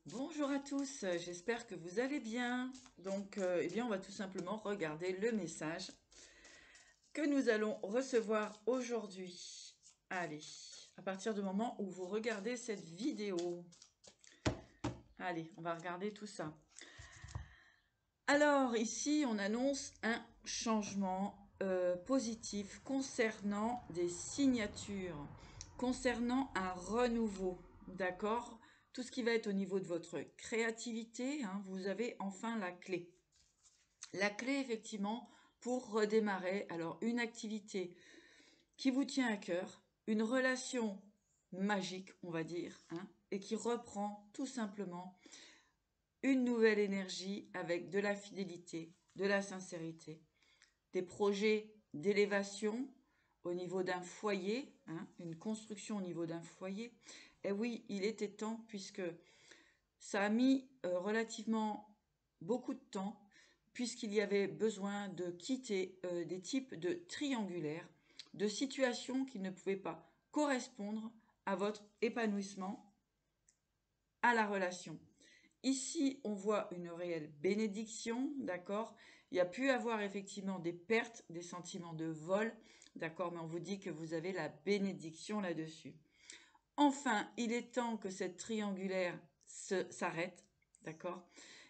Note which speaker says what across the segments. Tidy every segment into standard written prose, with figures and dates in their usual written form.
Speaker 1: Bonjour à tous, j'espère que vous allez bien. Donc, eh bien, on va tout simplement regarder le message que nous allons recevoir aujourd'hui. Allez, à partir du moment où vous regardez cette vidéo. Allez, on va regarder tout ça. Alors, ici, on annonce un changement positif concernant des signatures, concernant un renouveau, d'accord? Tout ce qui va être au niveau de votre créativité, hein, vous avez enfin la clé. La clé, effectivement, pour redémarrer, alors une activité qui vous tient à cœur, une relation magique, on va dire, hein, et qui reprend tout simplement une nouvelle énergie avec de la fidélité, de la sincérité, des projets d'élévation au niveau d'un foyer, hein, une construction au niveau d'un foyer. Et oui, il était temps puisque ça a mis relativement beaucoup de temps puisqu'il y avait besoin de quitter des types de triangulaires, de situations qui ne pouvaient pas correspondre à votre épanouissement, à la relation. Ici, on voit une réelle bénédiction, d'accord? Il y a pu avoir effectivement des pertes, des sentiments de vol, d'accord? Mais on vous dit que vous avez la bénédiction là-dessus. Enfin, il est temps que cette triangulaire s'arrête, d'accord?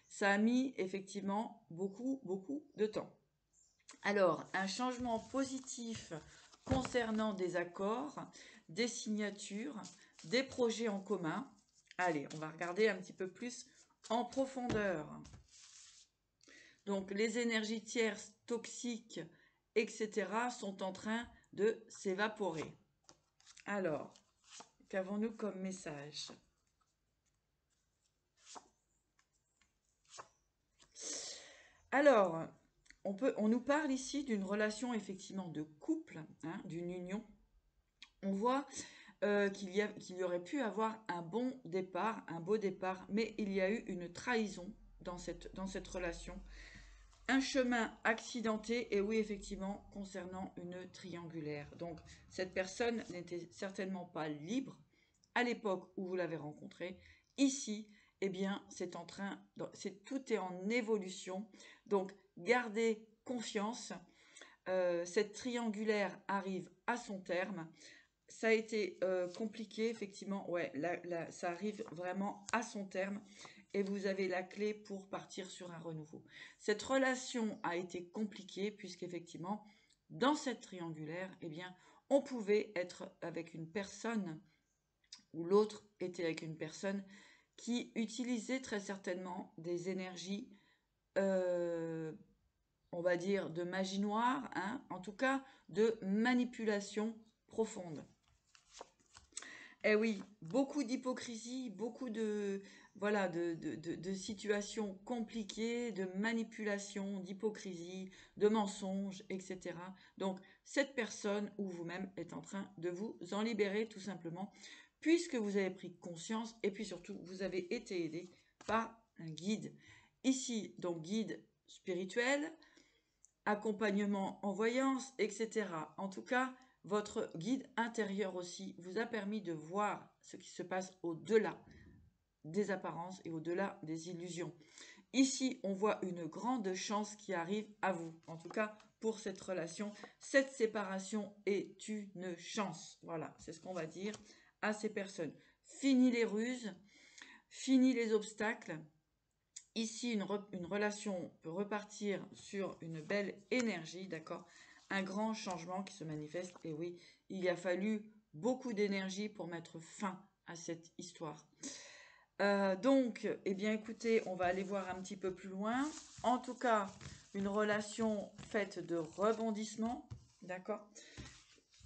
Speaker 1: Ça a mis effectivement beaucoup de temps. Alors, un changement positif concernant des accords, des signatures, des projets en commun. Allez, on va regarder un petit peu plus en profondeur. Donc, les énergies tierces toxiques, etc., sont en train de s'évaporer. Alors, qu'avons-nous comme message? Alors, on nous parle ici d'une relation effectivement de couple, hein, d'une union. On voit qu'il y aurait pu avoir un bon départ, un beau départ, mais il y a eu une trahison dans cette relation. Un chemin accidenté, et oui, effectivement, concernant une triangulaire. Donc, cette personne n'était certainement pas libre à l'époque où vous l'avez rencontrée. Ici, eh bien, tout est en évolution. Donc, gardez confiance. Cette triangulaire arrive à son terme. Ça a été compliqué, effectivement. Ouais, ça arrive vraiment à son terme et vous avez la clé pour partir sur un renouveau. Cette relation a été compliquée puisqu'effectivement, dans cette triangulaire, eh bien, on pouvait être avec une personne ou l'autre était avec une personne qui utilisait très certainement des énergies, euh, on va dire, de magie noire, hein, en tout cas de manipulation profonde. Eh oui, beaucoup d'hypocrisie, beaucoup de voilà de situations compliquées, de manipulation, d'hypocrisie, de mensonges, etc. Donc cette personne ou vous-même est en train de vous en libérer tout simplement, puisque vous avez pris conscience et puis surtout vous avez été aidé par un guide. Ici, donc guide spirituel, accompagnement en voyance, etc. En tout cas, votre guide intérieur aussi vous a permis de voir ce qui se passe au-delà des apparences et au-delà des illusions. Ici, on voit une grande chance qui arrive à vous. En tout cas, pour cette relation, cette séparation est une chance. Voilà, c'est ce qu'on va dire à ces personnes. Fini les ruses, fini les obstacles. Ici, une relation peut repartir sur une belle énergie, d'accord? Un grand changement qui se manifeste. Et oui, il a fallu beaucoup d'énergie pour mettre fin à cette histoire. Donc, eh bien, écoutez, on va aller voir un petit peu plus loin. En tout cas, une relation faite de rebondissements, d'accord?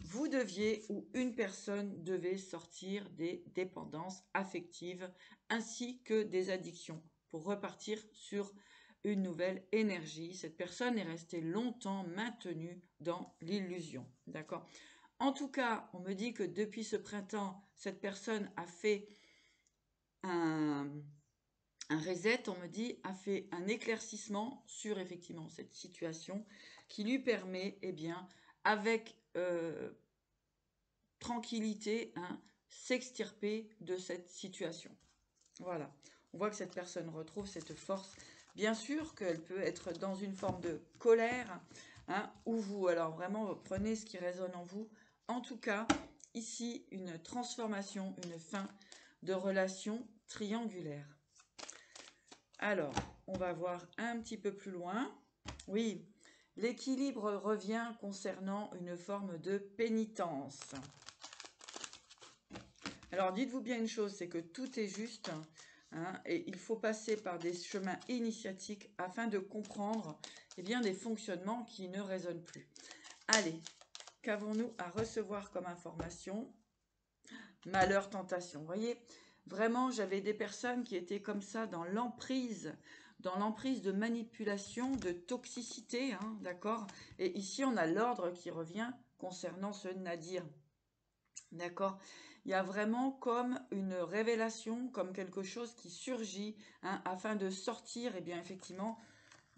Speaker 1: Vous deviez ou une personne devait sortir des dépendances affectives ainsi que des addictions pour repartir sur une nouvelle énergie. Cette personne est restée longtemps maintenue dans l'illusion. D'accord? En tout cas, on me dit que depuis ce printemps, cette personne a fait un, un reset, on me dit, a fait un éclaircissement sur effectivement cette situation qui lui permet, eh bien, avec tranquillité, hein, s'extirper de cette situation. Voilà. On voit que cette personne retrouve cette force. Bien sûr qu'elle peut être dans une forme de colère, hein, ou vous. Alors vraiment, prenez ce qui résonne en vous. En tout cas, ici, une transformation, une fin de relation triangulaire. Alors, on va voir un petit peu plus loin. Oui, l'équilibre revient concernant une forme de pénitence. Alors, dites-vous bien une chose, c'est que tout est juste, hein, et il faut passer par des chemins initiatiques afin de comprendre bien, des fonctionnements qui ne résonnent plus. Allez, qu'avons-nous à recevoir comme information? Malheur, tentation. Vous voyez, vraiment, j'avais des personnes qui étaient comme ça dans l'emprise de manipulation, de toxicité, hein, d'accord? Et ici, on a l'ordre qui revient concernant ce Nadir. D'accord? Il y a vraiment comme une révélation, comme quelque chose qui surgit, hein, afin de sortir, et bien effectivement,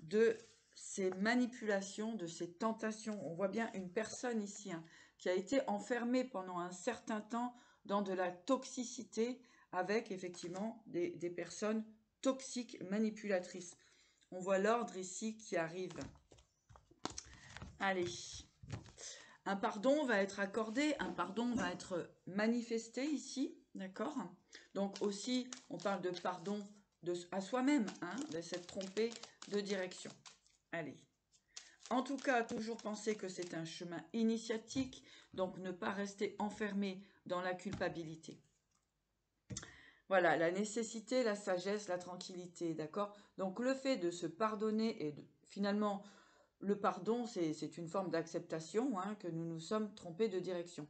Speaker 1: de ces manipulations, de ces tentations. On voit bien une personne ici, hein, qui a été enfermée pendant un certain temps dans de la toxicité avec effectivement des personnes toxiques manipulatrices. On voit l'ordre ici qui arrive. Allez. Un pardon va être accordé, un pardon va être manifesté ici, d'accord? Donc aussi, on parle de pardon à soi-même, hein, de s'être trompé de direction. Allez. En tout cas, toujours penser que c'est un chemin initiatique, donc ne pas rester enfermé dans la culpabilité. Voilà, la nécessité, la sagesse, la tranquillité, d'accord? Donc le fait de se pardonner et finalement, le pardon, c'est une forme d'acceptation, hein, que nous nous sommes trompés de direction.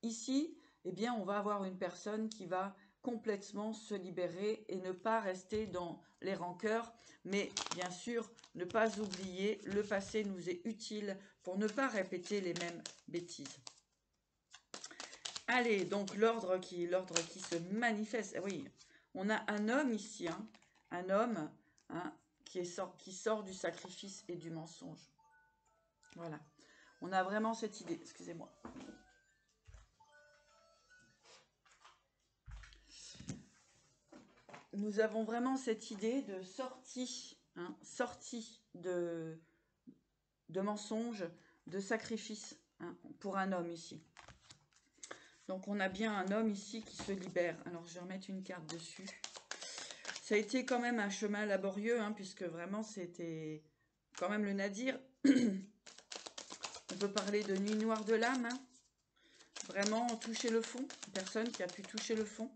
Speaker 1: Ici, eh bien, on va avoir une personne qui va complètement se libérer et ne pas rester dans les rancœurs, mais bien sûr, ne pas oublier, le passé nous est utile pour ne pas répéter les mêmes bêtises. Allez, donc l'ordre qui se manifeste. Oui, on a un homme ici, hein, un homme, hein, qui sort du sacrifice et du mensonge. Voilà, on a vraiment cette idée, excusez-moi. Nous avons vraiment cette idée de sortie, hein, sortie de mensonge, de sacrifice, hein, pour un homme ici. Donc on a bien un homme ici qui se libère. Alors je vais remettre une carte dessus. Ça a été quand même un chemin laborieux, hein, puisque vraiment c'était quand même le Nadir. On peut parler de nuit noire de l'âme, hein. Vraiment toucher le fond. Personne qui a pu toucher le fond.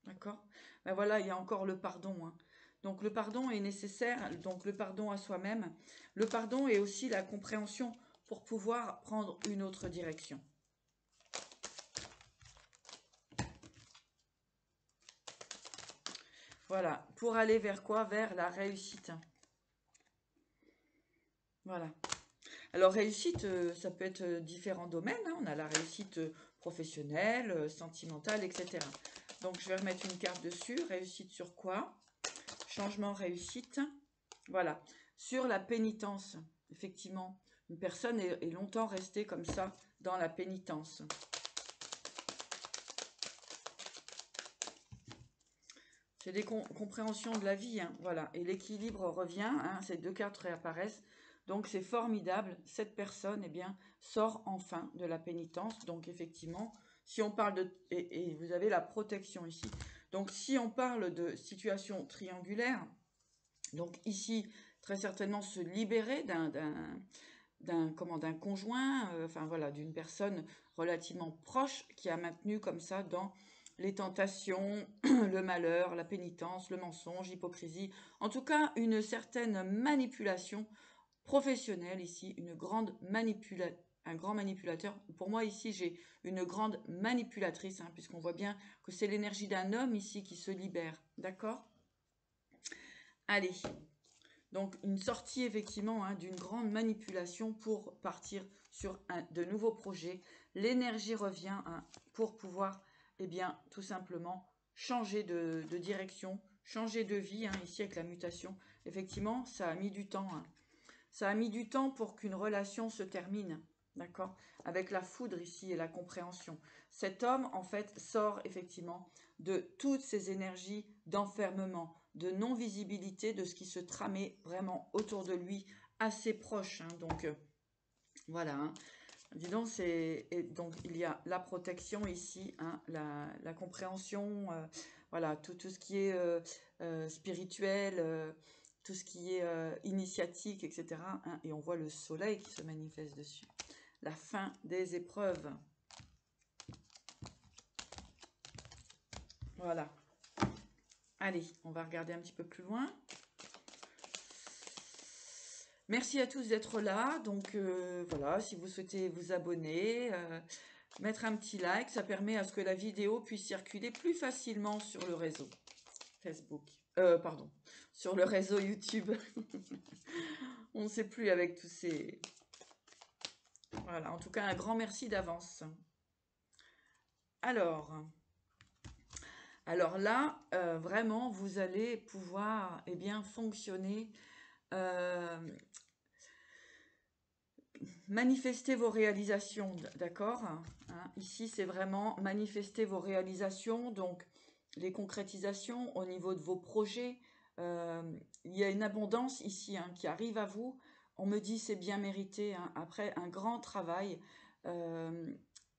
Speaker 1: D'accord? Ben voilà, il y a encore le pardon, hein. Donc le pardon est nécessaire, donc le pardon à soi-même. Le pardon est aussi la compréhension pour pouvoir prendre une autre direction. Voilà, pour aller vers quoi? Vers la réussite. Voilà. Alors réussite, ça peut être différents domaines, hein. On a la réussite professionnelle, sentimentale, etc. Donc je vais remettre une carte dessus. Réussite sur quoi? Changement, réussite. Voilà. Sur la pénitence, effectivement, une personne est longtemps restée comme ça dans la pénitence. C'est des compréhensions de la vie, hein, voilà. Et l'équilibre revient, hein, ces deux cartes réapparaissent. Donc c'est formidable, cette personne, eh bien, sort enfin de la pénitence. Donc effectivement, si on parle de... Et vous avez la protection ici. Donc si on parle de situation triangulaire, donc ici, très certainement se libérer d'un conjoint, enfin voilà, d'une personne relativement proche qui a maintenu comme ça dans les tentations, le malheur, la pénitence, le mensonge, l'hypocrisie. En tout cas, une certaine manipulation professionnelle ici, un grand manipulateur. Pour moi, ici, j'ai une grande manipulatrice, hein, puisqu'on voit bien que c'est l'énergie d'un homme ici qui se libère. D'accord? Allez. Donc, une sortie, effectivement, hein, d'une grande manipulation pour partir sur de nouveaux projets. L'énergie revient, hein, pour pouvoir, eh bien, tout simplement changer de direction, changer de vie, hein, ici avec la mutation. Effectivement, ça a mis du temps, hein. Ça a mis du temps pour qu'une relation se termine, d'accord? Avec la foudre ici et la compréhension. Cet homme, en fait, sort effectivement de toutes ces énergies d'enfermement, de non-visibilité de ce qui se tramait vraiment autour de lui, assez proche. Hein. Donc, voilà. Hein. Dis donc, donc, il y a la protection ici, hein, la compréhension, voilà, tout ce qui est spirituel, tout ce qui est initiatique, etc. Hein, et on voit le soleil qui se manifeste dessus. La fin des épreuves. Voilà. Allez, on va regarder un petit peu plus loin. Merci à tous d'être là. Donc voilà, si vous souhaitez vous abonner, mettre un petit like, ça permet à ce que la vidéo puisse circuler plus facilement sur le réseau Facebook. Pardon, sur le réseau YouTube. On ne sait plus avec tous ces... Voilà, en tout cas, un grand merci d'avance. Alors là, vraiment, vous allez pouvoir fonctionner, manifester vos réalisations, d'accord, hein. Ici, c'est vraiment manifester vos réalisations, donc les concrétisations au niveau de vos projets. Il y a une abondance ici qui arrive à vous. On me dit c'est bien mérité. Après un grand travail,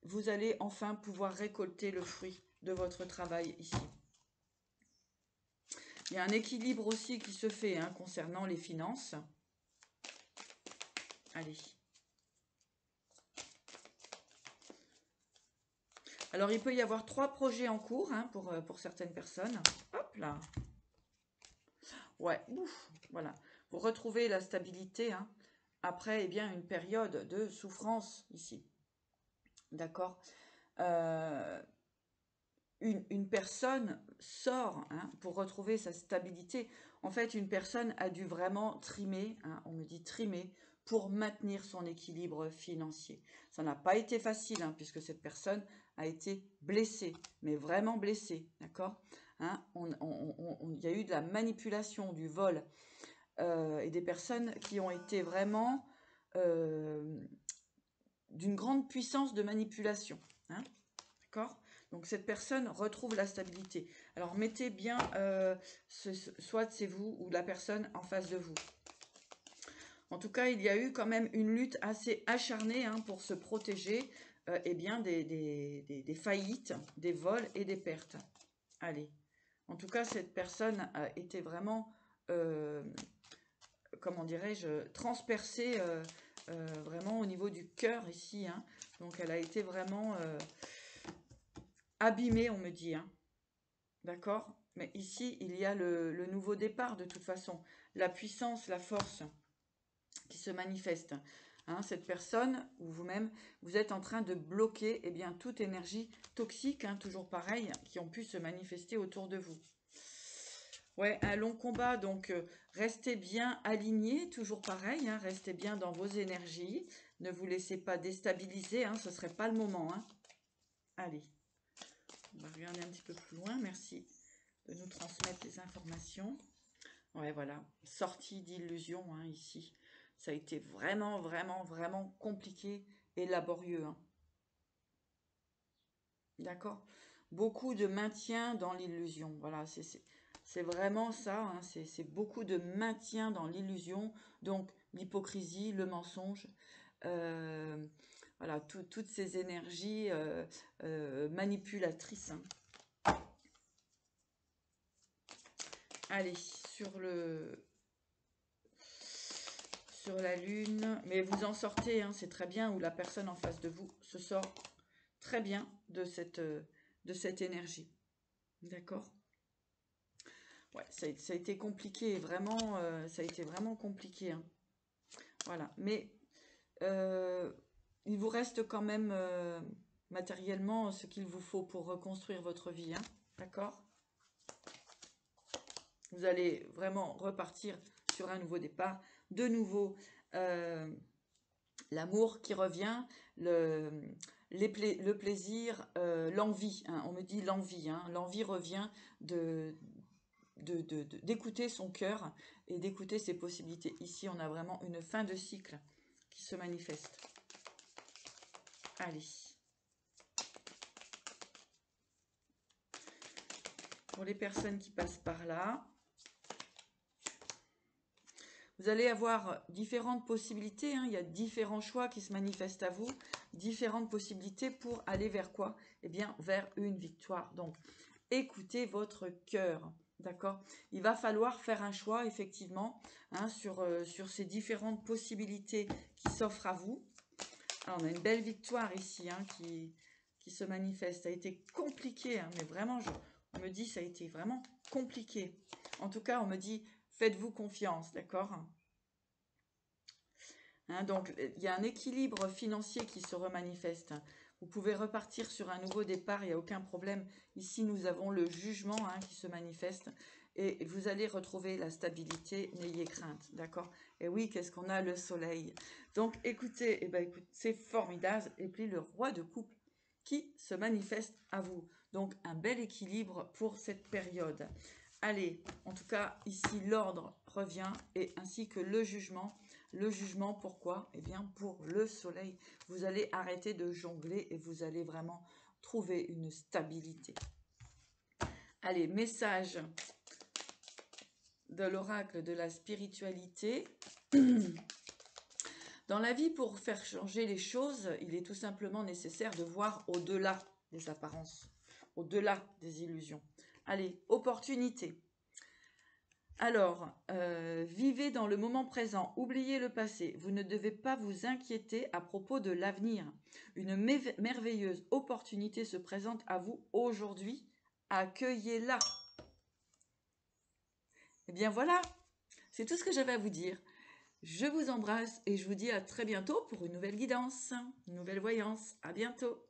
Speaker 1: vous allez enfin pouvoir récolter le fruit de votre travail ici. Il y a un équilibre aussi qui se fait concernant les finances. Allez. Alors, il peut y avoir 3 projets en cours pour certaines personnes. Hop là. Ouais, ouf, voilà. Vous retrouvez la stabilité après une période de souffrance ici. D'accord. Une personne sort pour retrouver sa stabilité. En fait, une personne a dû vraiment trimer, on me dit trimer, pour maintenir son équilibre financier. Ça n'a pas été facile, puisque cette personne a été blessée, mais vraiment blessée, d'accord. Il y a eu de la manipulation, du vol, et des personnes qui ont été vraiment d'une grande puissance de manipulation, d'accord. Donc cette personne retrouve la stabilité. Alors mettez bien, soit c'est vous ou la personne en face de vous. En tout cas, il y a eu quand même une lutte assez acharnée pour se protéger des faillites, des vols et des pertes. Allez. En tout cas, cette personne a été vraiment, comment dirais-je, transpercée vraiment au niveau du cœur ici. Donc elle a été vraiment... abîmé, on me dit. D'accord. Mais ici, il y a le nouveau départ de toute façon. La puissance, la force qui se manifeste. Cette personne, ou vous-même, vous êtes en train de bloquer toute énergie toxique, toujours pareil, qui ont pu se manifester autour de vous. Ouais, un long combat, donc restez bien alignés, toujours pareil, restez bien dans vos énergies. Ne vous laissez pas déstabiliser, ce ne serait pas le moment. Allez. On va regarder un petit peu plus loin. Merci de nous transmettre les informations. Ouais, voilà. Sortie d'illusion ici. Ça a été vraiment, vraiment, vraiment compliqué et laborieux. D'accord. Beaucoup de maintien dans l'illusion. Voilà, c'est vraiment ça. C'est beaucoup de maintien dans l'illusion. Donc, l'hypocrisie, le mensonge. Voilà, toutes ces énergies manipulatrices. Allez, sur la lune, mais vous en sortez, c'est très bien, ou la personne en face de vous se sort très bien de cette énergie. D'accord. Ouais, ça a été compliqué, vraiment, ça a été vraiment compliqué. Voilà, mais il vous reste quand même matériellement ce qu'il vous faut pour reconstruire votre vie. D'accord. Vous allez vraiment repartir sur un nouveau départ. De nouveau, l'amour qui revient, le plaisir, l'envie. On me dit l'envie. L'envie revient d'écouter son cœur et d'écouter ses possibilités. Ici, on a vraiment une fin de cycle qui se manifeste. Allez. pour les personnes qui passent par là. Vous allez avoir différentes possibilités, hein. Il y a différents choix qui se manifestent à vous, différentes possibilités pour aller vers quoi? Eh bien, vers une victoire. Donc, écoutez votre cœur, d'accord? Il va falloir faire un choix, effectivement, hein, sur ces différentes possibilités qui s'offrent à vous. Alors, on a une belle victoire ici, hein, qui se manifeste. Ça a été compliqué, hein, mais vraiment, on me dit ça a été vraiment compliqué. En tout cas, on me dit, faites-vous confiance, d'accord? Hein, donc, il y a un équilibre financier qui se remanifeste. Vous pouvez repartir sur un nouveau départ, il n'y a aucun problème. Ici, nous avons le jugement, hein, qui se manifeste. Et vous allez retrouver la stabilité, n'ayez crainte, d'accord? Et oui, qu'est-ce qu'on a? Le soleil. Donc, écoutez, eh ben, écoute, c'est formidable. Et puis, le roi de coupe qui se manifeste à vous. Donc, un bel équilibre pour cette période. Allez, en tout cas, ici, l'ordre revient, et ainsi que le jugement. Le jugement, pourquoi? Eh bien, pour le soleil. Vous allez arrêter de jongler et vous allez vraiment trouver une stabilité. Allez, message de l'oracle de la spiritualité. Dans la vie, pour faire changer les choses, il est tout simplement nécessaire de voir au-delà des apparences, au-delà des illusions. Allez, opportunité. Alors, vivez dans le moment présent, oubliez le passé. Vous ne devez pas vous inquiéter à propos de l'avenir. Une merveilleuse opportunité se présente à vous aujourd'hui. Accueillez-la. Eh bien voilà, c'est tout ce que j'avais à vous dire. Je vous embrasse et je vous dis à très bientôt pour une nouvelle guidance, une nouvelle voyance. À bientôt.